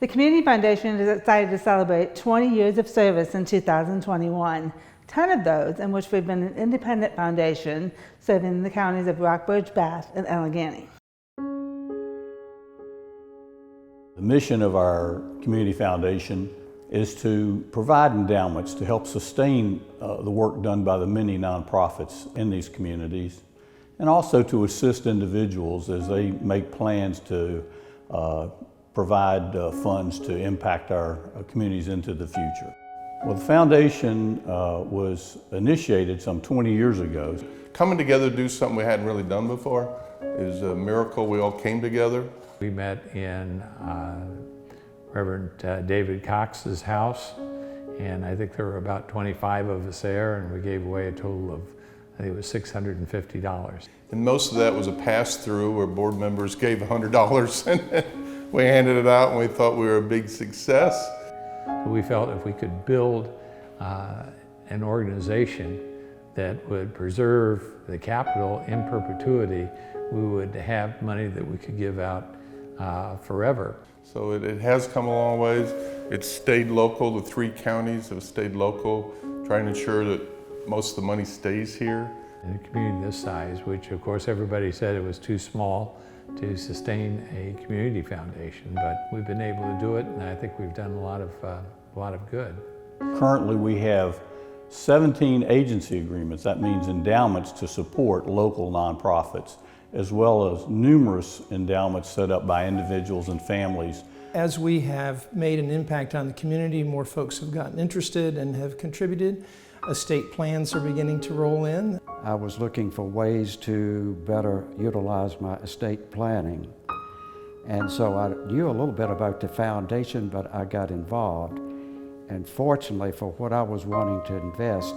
The Community Foundation is excited to celebrate 20 years of service in 2021, 10 of those in which we've been an independent foundation serving the counties of Rockbridge, Bath, and Allegheny. The mission of our Community Foundation is to provide endowments to help sustain the work done by the many nonprofits in these communities, and also to assist individuals as they make plans to provide funds to impact our communities into the future. Well, the foundation was initiated some 20 years ago. Coming together to do something we hadn't really done before is a miracle. We all came together. We met in Reverend David Cox's house, and I think there were about 25 of us there, and we gave away a total of, I think it was $650. And most of that was a pass-through where board members gave $100 and we handed it out, and we thought we were a big success. So we felt if we could build an organization that would preserve the capital in perpetuity, we would have money that we could give out forever. So it has come a long ways. It's stayed local. The 3 counties have stayed local, trying to ensure that most of the money stays here. In a community this size, which of course everybody said it was too small to sustain a community foundation, but we've been able to do it, and I think we've done a lot of good. Currently we have 17 agency agreements, that means endowments to support local nonprofits, as well as numerous endowments set up by individuals and families. As we have made an impact on the community, more folks have gotten interested and have contributed. Estate plans are beginning to roll in. I was looking for ways to better utilize my estate planning. And so I knew a little bit about the foundation, but I got involved. And fortunately for what I was wanting to invest,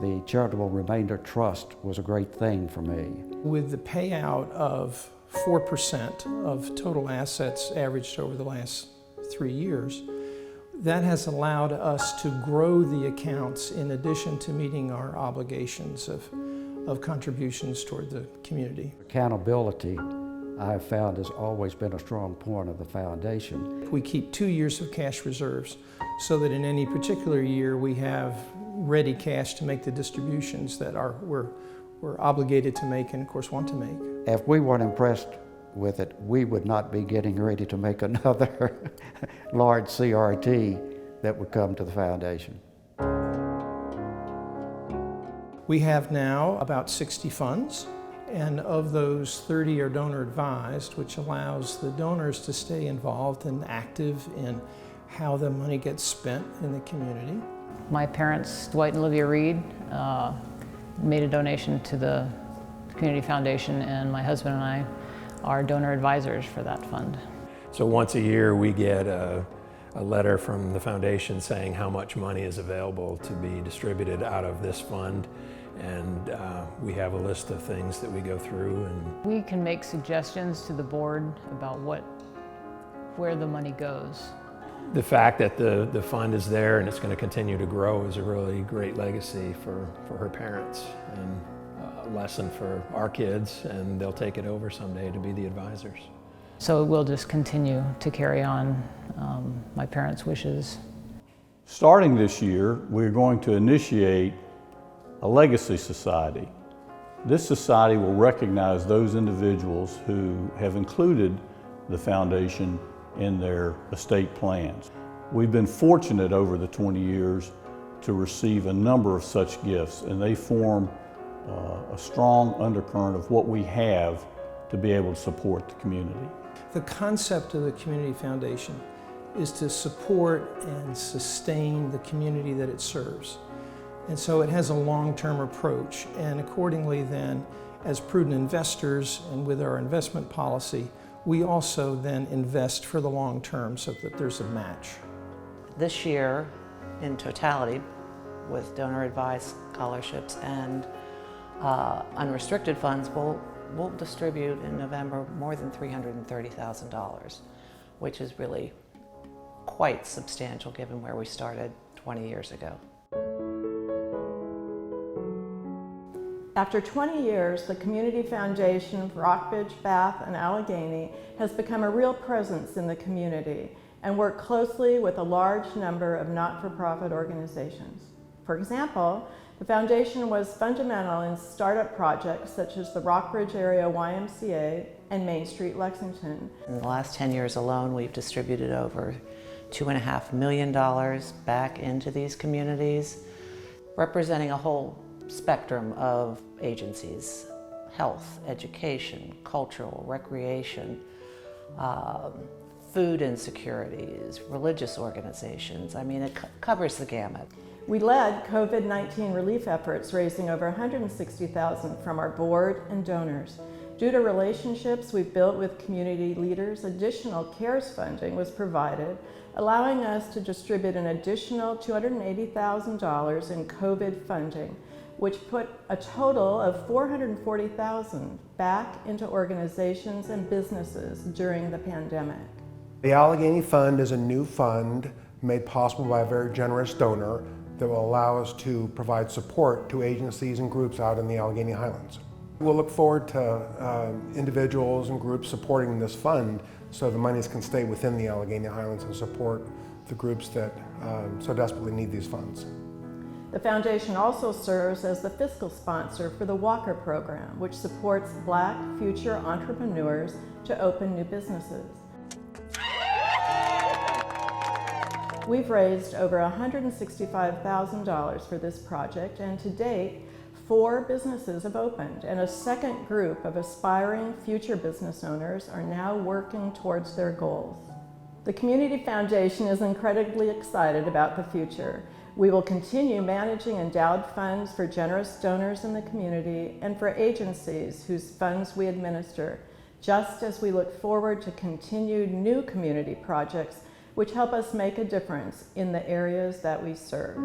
the Charitable Remainder Trust was a great thing for me. With the payout of 4% of total assets averaged over the last 3 years, that has allowed us to grow the accounts in addition to meeting our obligations of contributions toward the community. Accountability, I have found, has always been a strong point of the foundation. We keep 2 years of cash reserves so that in any particular year we have ready cash to make the distributions that we're obligated to make and of course want to make. If we weren't impressed with it, we would not be getting ready to make another large CRT that would come to the foundation. We have now about 60 funds, and of those 30 are donor advised, which allows the donors to stay involved and active in how the money gets spent in the community. My parents, Dwight and Olivia Reed, made a donation to the Community Foundation, and my husband and I are donor advisors for that fund. So once a year we get a letter from the foundation saying how much money is available to be distributed out of this fund, and we have a list of things that we go through. And we can make suggestions to the board about where the money goes. The fact that the fund is there and it's going to continue to grow is a really great legacy for her parents, and a lesson for our kids, and they'll take it over someday to be the advisors. So we'll just continue to carry on my parents' wishes. Starting this year, we're going to initiate a legacy society. This society will recognize those individuals who have included the foundation in their estate plans. We've been fortunate over the 20 years to receive a number of such gifts, and they form a strong undercurrent of what we have to be able to support the community. The concept of the Community Foundation is to support and sustain the community that it serves. And so it has a long-term approach, and accordingly then, as prudent investors and with our investment policy, we also then invest for the long term so that there's a match. This year, in totality, with donor advised scholarships and unrestricted funds, we'll distribute in November more than $330,000, which is really quite substantial given where we started 20 years ago. After 20 years, the Community Foundation for Rockbridge, Bath, and Allegheny has become a real presence in the community, and work closely with a large number of not-for-profit organizations. For example, the foundation was fundamental in startup projects such as the Rockbridge Area YMCA and Main Street Lexington. In the last 10 years alone, we've distributed over $2.5 million back into these communities, representing a whole spectrum of agencies: health, education, cultural, recreation, food insecurities, religious organizations. I mean, it covers the gamut. We led COVID-19 relief efforts, raising over $160,000 from our board and donors. Due to relationships we've built with community leaders, additional CARES funding was provided, allowing us to distribute an additional $280,000 in COVID funding, which put a total of $440,000 back into organizations and businesses during the pandemic. The Allegheny Fund is a new fund made possible by a very generous donor that will allow us to provide support to agencies and groups out in the Allegheny Highlands. We'll look forward to individuals and groups supporting this fund so the monies can stay within the Allegheny Highlands and support the groups that so desperately need these funds. The foundation also serves as the fiscal sponsor for the Walker Program, which supports Black future entrepreneurs to open new businesses. We've raised over $165,000 for this project, and to date, 4 businesses have opened, and a second group of aspiring future business owners are now working towards their goals. The Community Foundation is incredibly excited about the future. We will continue managing endowed funds for generous donors in the community and for agencies whose funds we administer, just as we look forward to continued new community projects which help us make a difference in the areas that we serve.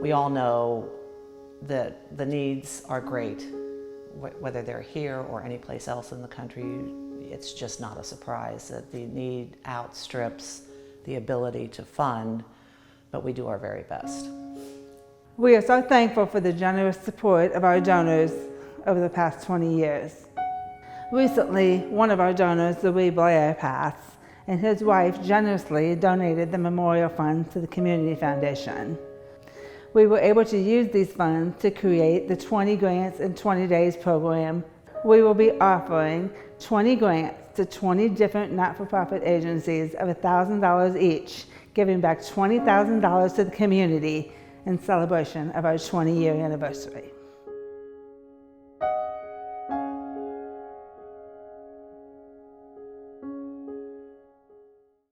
We all know that the needs are great, whether they're here or any place else in the country. It's just not a surprise that the need outstrips the ability to fund, but we do our very best. We are so thankful for the generous support of our donors over the past 20 years. Recently, one of our donors, Louis Blair, passed, and his wife generously donated the memorial funds to the Community Foundation. We were able to use these funds to create the 20 Grants in 20 Days program. We will be offering 20 grants to 20 different not-for-profit agencies of $1,000 each, giving back $20,000 to the community in celebration of our 20-year anniversary.